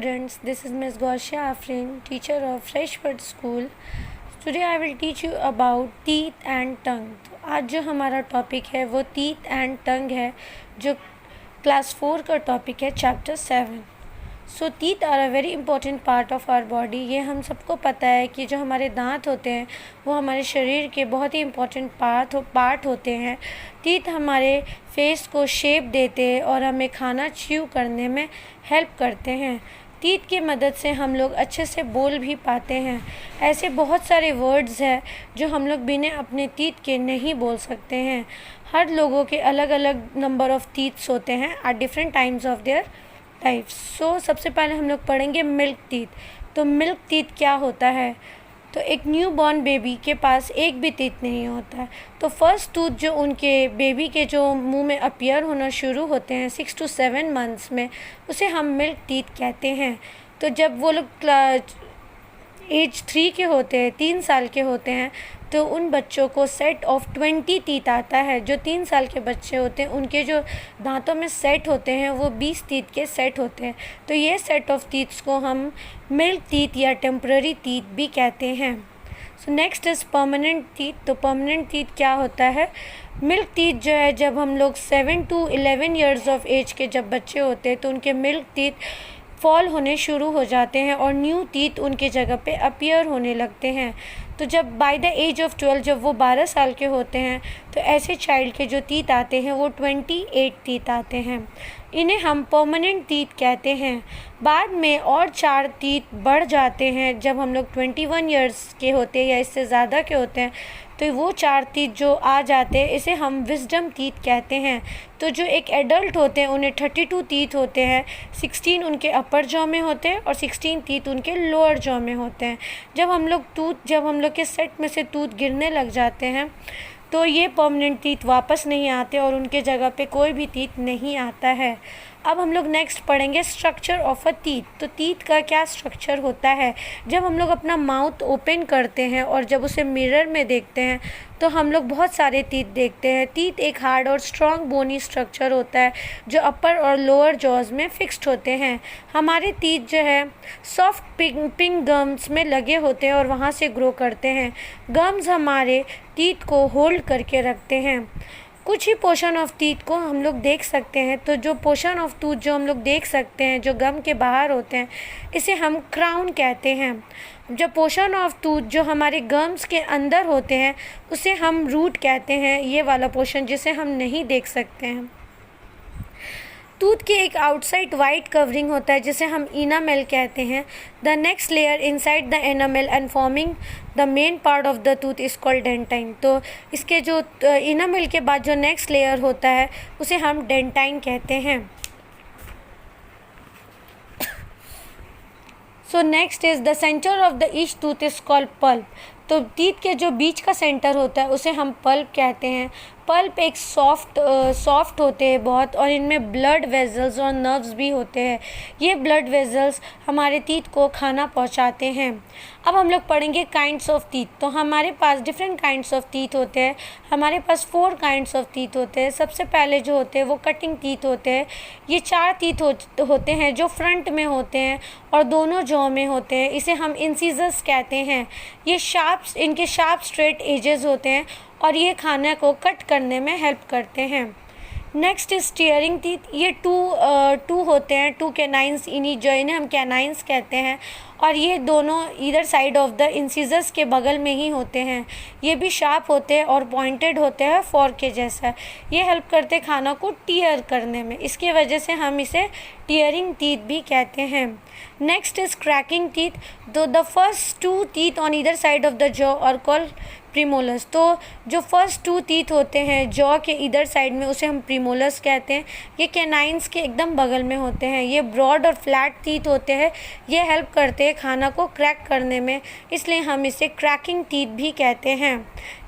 students, this is Ms. Gausia Afrin, teacher of Freshbird School. Today I will teach you about teeth and tongue. तो आज जो हमारा topic है वो teeth and tongue है, जो क्लास 4 का टॉपिक है chapter 7. So teeth are a very important part of our body. ये हम सबको पता है कि जो हमारे दांत होते हैं वो हमारे शरीर के बहुत ही इंपॉर्टेंट पार्ट होते हैं. टीथ हमारे फेस को शेप देते हैं और हमें खाना च्यू करने में हेल्प करते हैं. टीथ की मदद से हम लोग अच्छे से बोल भी पाते हैं. ऐसे बहुत सारे वर्ड्स हैं जो हम लोग बिना अपने टीथ के नहीं बोल सकते हैं. हर लोगों के अलग अलग नंबर ऑफ़ टीथ्स होते हैं at different times of their types. So सबसे पहले हम लोग पढ़ेंगे मिल्क टीथ. तो मिल्क टीथ क्या होता है? तो एक न्यू बॉर्न बेबी के पास एक भी टीथ नहीं होता है. तो फर्स्ट टूथ जो उनके बेबी के जो मुंह में अपीयर होना शुरू होते हैं 6 to 7 मंथ्स में, उसे हम मिल्क टीथ कहते हैं. तो जब वो लोग एज 3 के होते हैं, 3 साल के होते हैं, तो उन बच्चों को सेट ऑफ 20 टीथ आता है. जो 3 साल के बच्चे होते हैं उनके जो दांतों में सेट होते हैं वो 20 टीथ के सेट होते हैं. तो ये सेट ऑफ टीथ्स को हम मिल्क टीथ या टेम्पररी टीथ भी कहते हैं. So next is permanent teeth. तो परमानेंट टीथ क्या होता है? मिल्क टीथ जो है, जब हम लोग 7 to 11 ईयर्स ऑफ एज के जब बच्चे होते हैं तो उनके मिल्क टीथ फॉल होने शुरू हो जाते हैं और न्यू टीथ उनके जगह पे अपीयर होने लगते हैं. तो जब बाय द एज ऑफ 12, जब वो 12 साल के होते हैं, तो ऐसे चाइल्ड के जो टीथ आते हैं वो 28 टीथ आते हैं. इन्हें हम परमानेंट टीथ कहते हैं. बाद में और 4 टीथ बढ़ जाते हैं जब हम लोग 21 ईयर्स के होते हैं या इससे ज़्यादा के होते हैं. तो वो 4 टीथ जो आ जाते हैं इसे हम विजडम टीथ कहते हैं. तो जो एक एडल्ट होते हैं उन्हें 32 टीथ होते हैं. 16 उनके अपर जॉ में होते हैं और 16 टीथ उनके लोअर जॉ में होते हैं. जब हम लोग के सेट में से टूथ गिरने लग जाते हैं तो ये परमानेंट टीथ वापस नहीं आते और उनके जगह पे कोई भी टीथ नहीं आता है. अब हम लोग नेक्स्ट पढ़ेंगे स्ट्रक्चर ऑफ अ टीथ. तो टीथ का क्या स्ट्रक्चर होता है? जब हम लोग अपना माउथ ओपन करते हैं और जब उसे मिरर में देखते हैं तो हम लोग बहुत सारे टीथ देखते हैं. टीथ एक हार्ड और स्ट्रॉन्ग बोनी स्ट्रक्चर होता है जो अपर और लोअर जॉज में फिक्स्ड होते हैं. हमारे टीथ जो है सॉफ्ट पिंक गम्स में लगे होते हैं और वहाँ से ग्रो करते हैं. गम्स हमारे टीथ को होल्ड करके रखते हैं. कुछ ही पोर्शन ऑफ टीथ को हम लोग देख सकते हैं. तो जो पोर्शन ऑफ टूथ जो हम लोग देख सकते हैं जो गम के बाहर होते हैं, इसे हम क्राउन कहते हैं. जब पोर्शन ऑफ टूथ जो हमारे गम्स के अंदर होते हैं उसे हम रूट कहते हैं. ये वाला पोर्शन जिसे हम नहीं देख सकते हैं. टूथ के एक आउटसाइड वाइट कवरिंग होता है जिसे हम इनामेल कहते हैं. The next layer inside the enamel and forming the main part of the tooth is called dentine. तो इसके जो इनामेल के बाद जो नेक्स्ट लेयर होता है उसे हम डेंटाइन कहते हैं. So next is the centre of the each tooth is called pulp. तो टीथ के जो बीच का सेंटर होता है उसे हम पल्प कहते हैं. पल्प एक सॉफ्ट होते हैं बहुत, और इनमें ब्लड वेजल्स और नर्व्स भी होते हैं. ये ब्लड वेजल्स हमारे टीथ को खाना पहुंचाते हैं. अब हम लोग पढ़ेंगे काइंड्स ऑफ टीथ. तो हमारे पास डिफरेंट काइंड्स ऑफ टीथ होते हैं. हमारे पास 4 काइंड्स ऑफ टीथ होते हैं. सबसे पहले जो होते हैं वो कटिंग टीथ होते हैं. ये 4 टीथ होते हैं जो फ्रंट में होते हैं और दोनों जॉ में होते हैं. इसे हम इंसिजर्स कहते हैं. ये इनके शार्प स्ट्रेट एजेस होते हैं और ये खाने को कट करने में हेल्प करते हैं. Next is steering teeth. ये टू होते हैं, 2 कैनाइंस इन्हें हम कैनाइंस कहते हैं, और ये दोनों इधर साइड ऑफ द इंसिजर्स के बगल में ही होते हैं. ये भी शार्प होते हैं और पॉइंटेड होते हैं फॉर्क के जैसा. ये हेल्प करते हैं खाना को टीयर करने में. इसकी वजह से हम इसे टीयरिंग टीथ भी कहते हैं. Next is cracking teeth. The first 2 teeth on either side of the jaw are called premolars. तो जो फर्स्ट 2 टीथ होते हैं जॉ के इधर साइड में उसे हम प्रीमोलर्स कहते हैं. ये कैनाइंस के एकदम बगल में होते हैं. ये ब्रॉड और फ्लैट टीथ होते हैं. ये हेल्प करते हैं खाना को क्रैक करने में, इसलिए हम इसे क्रैकिंग टीथ भी कहते हैं.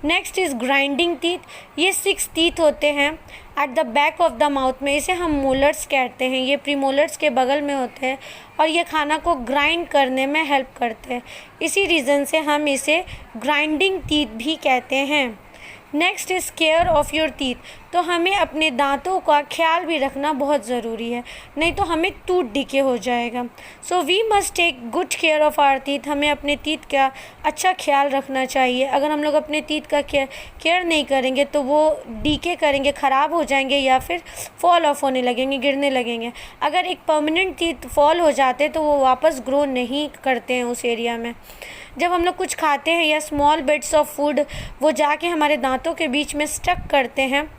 Next is grinding teeth. ये 6 टीथ होते हैं at the back of the mouth में. इसे हम मोलर्स कहते हैं. ये प्रीमोलर्स के बगल में होते हैं और ये खाना को ग्राइंड करने में हेल्प करते हैं. इसी रीज़न से हम इसे ग्राइंडिंग टीथ भी कहते हैं. Next is care of your teeth. तो हमें अपने दांतों का ख्याल भी रखना बहुत ज़रूरी है, नहीं तो हमें टूथ डीके हो जाएगा। So we must take good care of our teeth. हमें अपने टीथ का अच्छा ख्याल रखना चाहिए। अगर हम लोग अपने टीथ का केयर नहीं करेंगे तो वो डीके करेंगे, ख़राब हो जाएंगे या फिर फॉल ऑफ होने लगेंगे, गिरने लगेंगे। अगर एक परमानेंट टीथ फॉल हो जाते तो वो वापस ग्रो नहीं करते हैं उस एरिया में। जब हम लोग कुछ खाते हैं या स्मॉल बिट्स ऑफ फूड वो जाके हमारे दांतों के बीच में स्टक करते हैं,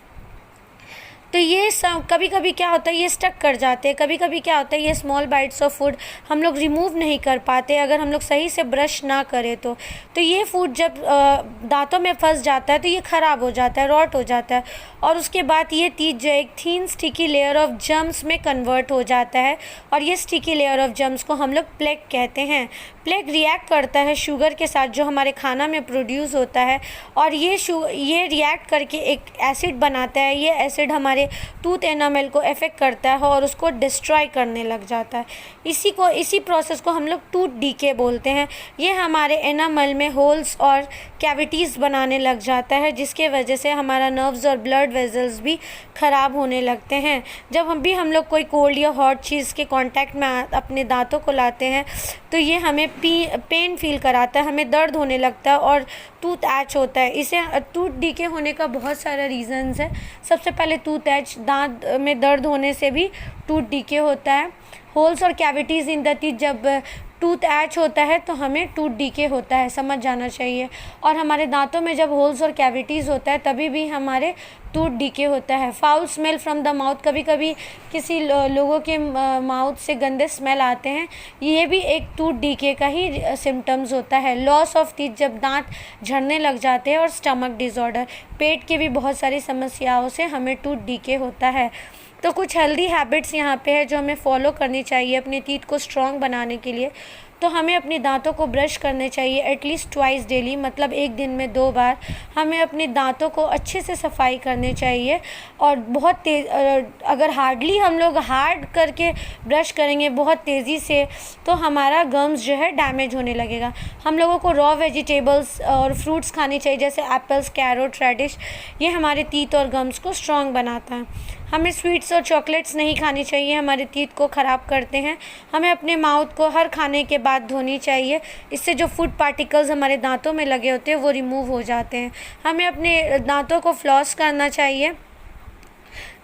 तो ये सब कभी कभी क्या होता है, ये स्टक कर जाते हैं। कभी कभी क्या होता है, ये स्मॉल बाइट्स ऑफ फूड हम लोग रिमूव नहीं कर पाते अगर हम लोग सही से ब्रश ना करें तो ये फूड जब दांतों में फंस जाता है तो ये ख़राब हो जाता है, रॉट हो जाता है, और उसके बाद ये टीथ जो एक थीन स्टिकी लेयर ऑफ जम्स में कन्वर्ट हो जाता है, और ये स्टिकी लेयर ऑफ जम्स को हम लोग प्लेक कहते हैं। प्लेक रिएक्ट करता है शुगर के साथ जो हमारे खाना में प्रोड्यूस होता है, और ये रिएक्ट करके एक एसिड बनाता है। ये एसिड हमारे टूथ एनामेल को अफेक्ट करता है और उसको डिस्ट्रॉय करने लग जाता है। इसी प्रोसेस को हम लोग टूथ डीके बोलते हैं। ये हमारे एनामेल में होल्स और कैविटीज़ बनाने लग जाता है, जिसके वजह से हमारा नर्व्स और ब्लड वेजल्स भी ख़राब होने लगते हैं। जब हम लोग कोई कोल्ड या हॉट चीज़ के कांटेक्ट में अपने दांतों को लाते हैं तो ये हमें पेन फील कराता है, हमें दर्द होने लगता है और टूथ एच होता है। इसे टूथ डीके होने का बहुत सारा रीज़न्स है। सबसे पहले टूथ एच, दांत में दर्द होने से भी टूथ डीके होता है। होल्स और कैविटीज़ इन द टीथ, जब टूथ एच होता है तो हमें टूथ डीके होता है, समझ जाना चाहिए। और हमारे दांतों में जब होल्स और कैविटीज़ होता है तभी भी हमारे टूथ डीके होता है। Foul smell from the mouth, कभी कभी किसी लोगों के माउथ से गंदे स्मेल आते हैं, ये भी एक टूथ डीके का ही सिम्टम्स होता है। लॉस ऑफ टीथ, जब दांत झड़ने लग जाते हैं, और स्टमक डिसऑर्डर, पेट के भी बहुत सारी समस्याओं से हमें टूथ डीके होता है। तो कुछ हेल्दी हैबिट्स यहाँ पे है जो हमें फॉलो करनी चाहिए अपने टीथ को स्ट्रॉन्ग बनाने के लिए। तो हमें अपने दांतों को ब्रश करने चाहिए एटलीस्ट ट्वाइस डेली, मतलब एक दिन में 2 बार। हमें अपने दांतों को अच्छे से सफाई करने चाहिए, और बहुत तेज अगर हार्डली हम लोग हार्ड करके ब्रश करेंगे बहुत तेज़ी से तो हमारा गम्स जो है डैमेज होने लगेगा। हम लोगों को रॉ वेजिटेबल्स और फ्रूट्स खानी चाहिए, जैसे एप्पल्स, कैरोट, रेडिश। ये हमारे टीथ और गम्स को स्ट्रॉन्ग बनाता है। हमें स्वीट्स और चॉकलेट्स नहीं खानी चाहिए, हमारे टीथ को ख़राब करते हैं। हमें अपने माउथ को हर खाने के बाद धोनी चाहिए, इससे जो फूड पार्टिकल्स हमारे दांतों में लगे होते हैं वो रिमूव हो जाते हैं। हमें अपने दांतों को फ्लॉस करना चाहिए,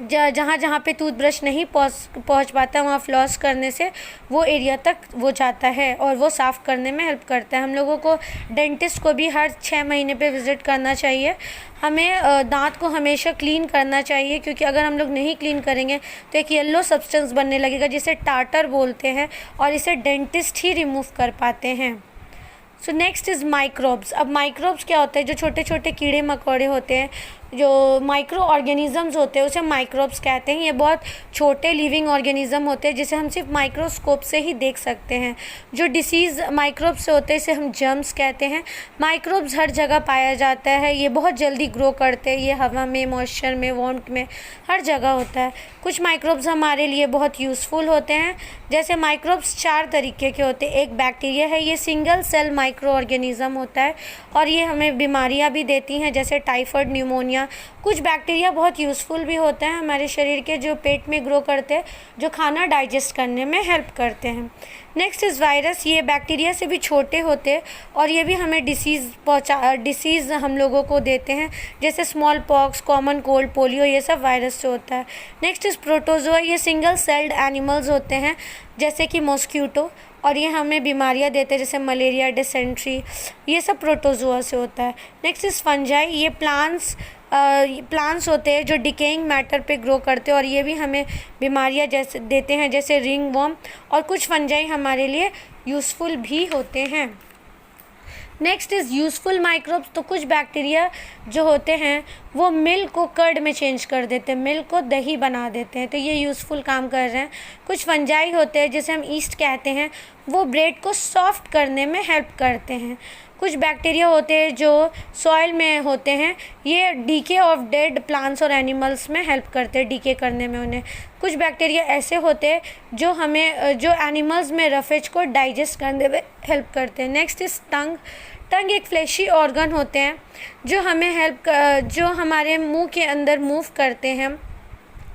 जहाँ जहाँ पे टूथब्रश नहीं पहुँच पाता वहाँ फ्लॉस करने से वो एरिया तक वो जाता है और वो साफ़ करने में हेल्प करता है। हम लोगों को डेंटिस्ट को भी हर 6 महीने पे विज़िट करना चाहिए। हमें दांत को हमेशा क्लीन करना चाहिए, क्योंकि अगर हम लोग नहीं क्लीन करेंगे तो एक येलो सब्सटेंस बनने लगेगा जिसे टार्टर बोलते हैं, और इसे डेंटिस्ट ही रिमूव कर पाते हैं। So next is microbes. अब माइक्रोब्स क्या होते हैं, जो छोटे छोटे कीड़े मकोड़े होते हैं, जो माइक्रो ऑर्गेनिज़म्स होते हैं उसे माइक्रोब्स कहते हैं। ये बहुत छोटे लिविंग ऑर्गेनिज़म होते हैं जिसे हम सिर्फ माइक्रोस्कोप से ही देख सकते हैं। जो डिसीज़ माइक्रोब्स से होते हैं इसे हम जर्म्स कहते हैं। माइक्रोब्स हर जगह पाया जाता है, ये बहुत जल्दी ग्रो करते हैं, ये हवा में, मॉइस्चर में, वार्मथ में, हर जगह होता है। कुछ माइक्रोब्स हमारे लिए बहुत यूज़फुल होते हैं, जैसे माइक्रोब्स 4 तरीके के होते हैं। एक बैक्टीरिया है, ये सिंगल सेल माइक्रो ऑर्गेनिज़म होता है और ये हमें बीमारियाँ भी देती हैं, जैसे टाइफाइड, न्यूमोनिया। कुछ बैक्टीरिया बहुत यूज़फुल भी होते हैं हमारे शरीर के, जो पेट में ग्रो करते हैं, जो खाना डाइजेस्ट करने में हेल्प करते हैं। Next is virus. ये बैक्टीरिया से भी छोटे होते हैं और ये भी हमें डिसीज़ हम लोगों को देते हैं, जैसे small pox, common cold, polio, ये सब वायरस से होता है। Next is protozoa. ये सिंगल सेल्ड एनिमल्स होते हैं, जैसे कि मॉस्क्यूटो, और ये हमें बीमारियां देते हैं, जैसे मलेरिया, डिसेंट्री, ये सब प्रोटोजोआ से होता है। Next is fungi. ये प्लांट्स होते हैं जो डिकेइंग मैटर पे ग्रो करते हैं और ये भी हमें बीमारियां जैसे देते हैं, जैसे रिंग वर्म, और कुछ फंजाई हमारे लिए यूज़फुल भी होते हैं। Next is useful microbes. तो कुछ बैक्टीरिया जो होते हैं वो मिल्क को कर्ड में चेंज कर देते हैं, मिल्क को दही बना देते हैं, तो ये यूज़फुल काम कर रहे हैं। कुछ फंजाई होते हैं जिसे हम ईस्ट कहते हैं, वो ब्रेड को सॉफ्ट करने में हेल्प करते हैं। कुछ बैक्टीरिया होते हैं जो सॉइल में होते हैं, ये डीके ऑफ डेड प्लांट्स और एनिमल्स में हेल्प करते हैं, डीके करने में उन्हें। कुछ बैक्टीरिया ऐसे होते हैं जो एनिमल्स में रफेज को डाइजेस्ट करने में हेल्प करते हैं। नेक्स्ट इज़ टंग। टंग एक फ्लैशी ऑर्गन होते हैं जो जो हमारे मुंह के अंदर मूव करते हैं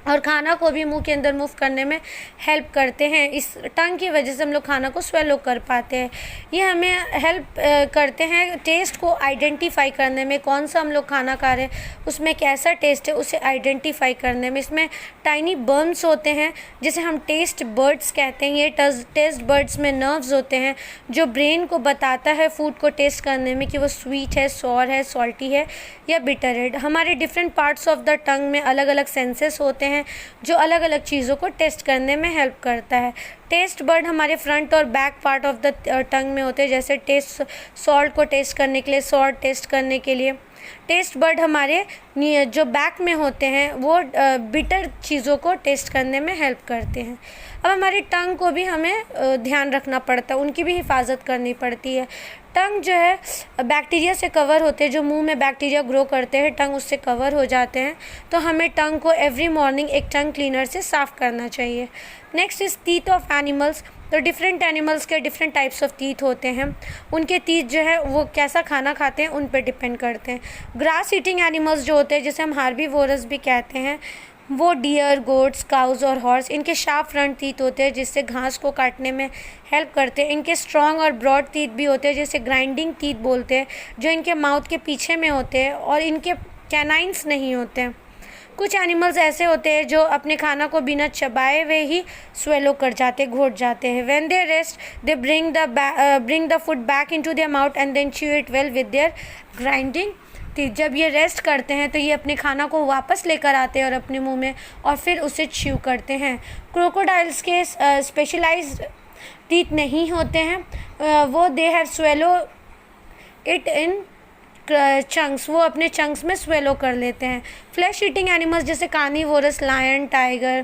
और खाना को भी मुंह के अंदर मूव करने में हेल्प करते हैं। इस टंग की वजह से हम लोग खाना को स्वेलो कर पाते हैं। ये हमें हेल्प करते हैं टेस्ट को आइडेंटिफाई करने में, कौन सा हम लोग खाना खा रहे हैं उसमें कैसा टेस्ट है उसे आइडेंटिफाई करने में। इसमें टाइनी बर्न्स होते हैं जिसे हम टेस्ट बर्ड्स कहते हैं। ये टेस्ट बर्ड्स में नर्व्स होते हैं जो ब्रेन को बताता है फूड को टेस्ट करने में कि वो स्वीट है, सॉर है, सॉल्टी है या बिटर है। हमारे different parts of the tongue में अलग अलग सेंसेस होते हैं जो अलग अलग चीज़ों को टेस्ट करने में हेल्प करता है। टेस्ट बर्ड हमारे फ्रंट और back part of the tongue में होते हैं, जैसे टेस्ट सॉल्ट को टेस्ट करने के लिए, सॉल्ट टेस्ट करने के लिए। टेस्ट बर्ड हमारे जो बैक में होते हैं वो बिटर चीज़ों को टेस्ट करने में हेल्प करते हैं। अब हमारी टंग को भी हमें ध्यान रखना पड़ता है, उनकी भी हिफाजत करनी पड़ती है। टंग जो है बैक्टीरिया से कवर होते हैं, जो मुंह में बैक्टीरिया ग्रो करते हैं टंग उससे कवर हो जाते हैं, तो हमें टंग को एवरी मॉर्निंग एक टंग क्लीनर से साफ़ करना चाहिए। Next is teeth of animals. तो डिफरेंट एनिमल्स के डिफरेंट टाइप्स ऑफ टीथ होते हैं, उनके टीथ जो है वो कैसा खाना खाते हैं उन पर डिपेंड करते हैं। ग्रास ईटिंग एनिमल्स जो होते हैं जिसे हम हार्बीवोरस भी कहते हैं, वो डियर, गोट्स, काउज और हॉर्स, इनके शार्प फ्रंट टीथ होते हैं जिससे घास को काटने में हेल्प करते हैं। इनके स्ट्रॉन्ग और ब्रॉड टीथ भी होते हैं जिसे ग्राइंडिंग टीथ बोलते हैं, जो इनके माउथ के पीछे में होते हैं और इनके कैनाइन्स नहीं होते हैं। कुछ एनिमल्स ऐसे होते हैं जो अपने खाना को बिना चबाए हुए ही स्वेलो कर जाते, घोट जाते हैं। When they rest they bring the food back into their mouth and then chew it well with their grinding teeth. जब ये रेस्ट करते हैं तो ये अपने खाना को वापस लेकर आते हैं और अपने मुंह में और फिर उसे च्यू करते हैं। क्रोकोडाइल्स के स्पेशलाइज्ड टीथ नहीं होते हैं, वो they have swallow it in chunks, वो अपने चंक्स में स्वेलो कर लेते हैं। फ्लैश ईटिंग एनिमल्स जैसे carnivorous, lion, tiger,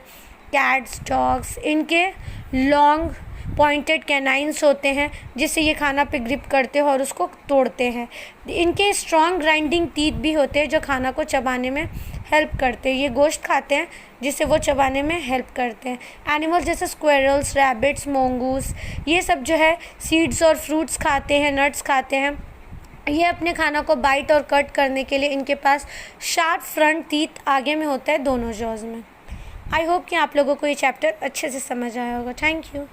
cats, dogs, इनके लॉन्ग पॉइंटेड कैनाइन्स होते हैं जिससे ये खाना पे ग्रिप करते हैं और उसको तोड़ते हैं। इनके स्ट्रॉन्ग ग्राइंडिंग टीथ भी होते हैं जो खाना को चबाने में हेल्प करते हैं। ये गोश्त खाते हैं जिससे वो चबाने में हेल्प करते हैं। एनिमल्स जैसे स्क्वेरल्स, रैबिट्स, मोंगूस, ये सब जो है सीड्स और फ्रूट्स खाते हैं, नट्स खाते हैं। ये अपने खाना को बाइट और कट करने के लिए इनके पास शार्प फ्रंट टीथ आगे में होता है दोनों जॉज में। आई होप कि आप लोगों को ये चैप्टर अच्छे से समझ आया होगा। Thank you.